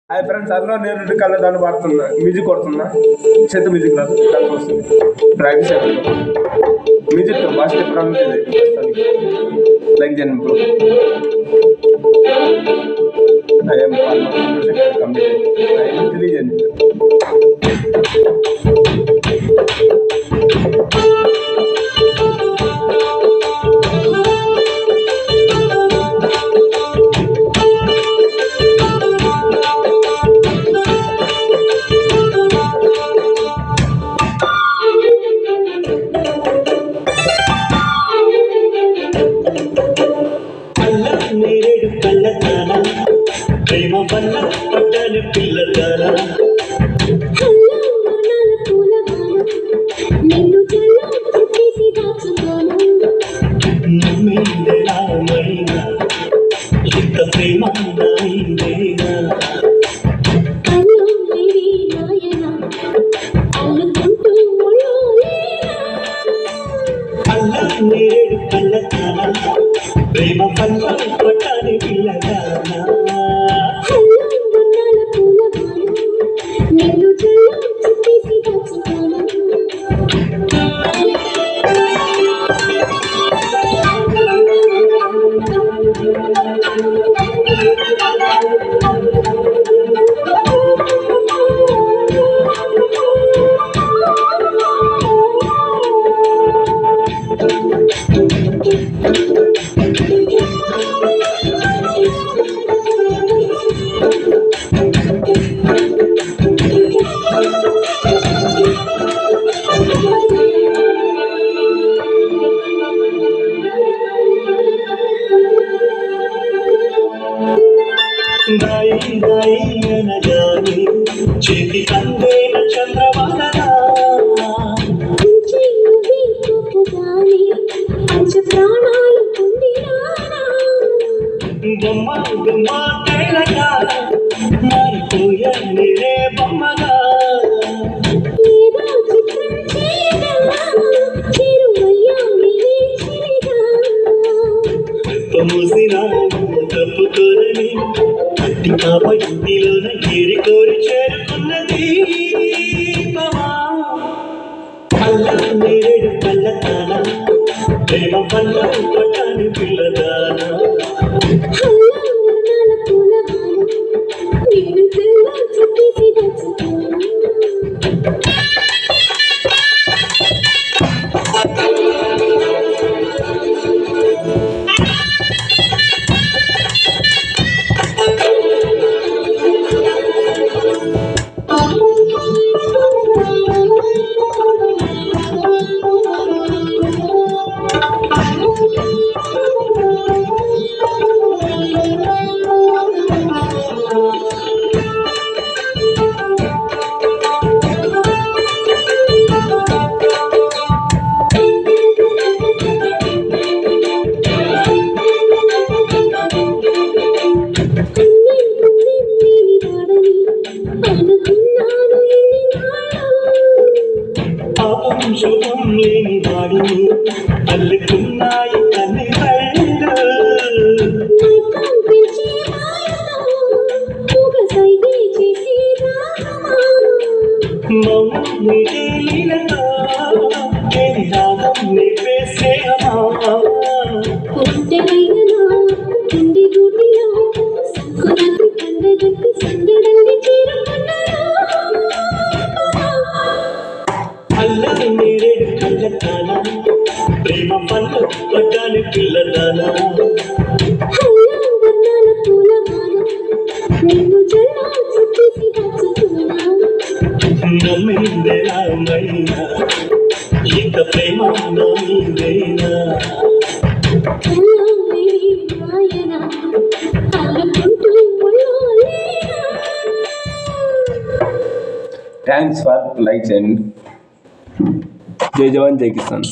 Hi friends, అన్న నేను కళ్ళ దాన్ని పాడుతున్నా, మ్యూజిక్ కొడుతున్నా. చేత మ్యూజిక్ రాదు, దాంట్లో వస్తుంది. ప్రాక్టీస్ అయిపోయింది. మ్యూజిక్ భాష లైక్ చేయండి ఇప్పుడు. కంప్లీట్ తెలియజేయండి. నేరేడు కళ్ళదానా ప్రేమ వల్ల పడ్డాను పిల్లదానా నమ్మేదైనా ఇంత ప్రేమ నాయిందేనా అల్లా నేరేడు కళ్ళదానా ప్రేమ వల్ల పడ్డాను పిల్లదానా అనగానే చేతి కందేన చంద్రవదనా బొమ్మ బొమ్మ తేలగా మారిపోయా నేనే బొమ్మగా మూసినా తప్పుకోరని అట్టి పాప ఇంటిలోన ఏరి కోరి చేరుకున్నది అల్లా నేరేడు కళ్ళదానా ప్రేమ వల్ల పట్టాని పిల్లదానా శుభం లేని వాడిని అల్లుకున్నాయి కన్ని మౌనీలతో రాగం నిపేసే అల్లా నేరేడు కళ్ళదానా ప్రేమ పళ్ళు పడ్డాని పిల్లదానా నమ్మిందేనా ఇంత ప్రేమ నమ్మిందేనా థ్యాంక్స్ ఫర్ లైక్ అండ్ జై జవాన్ జై కిసాన్.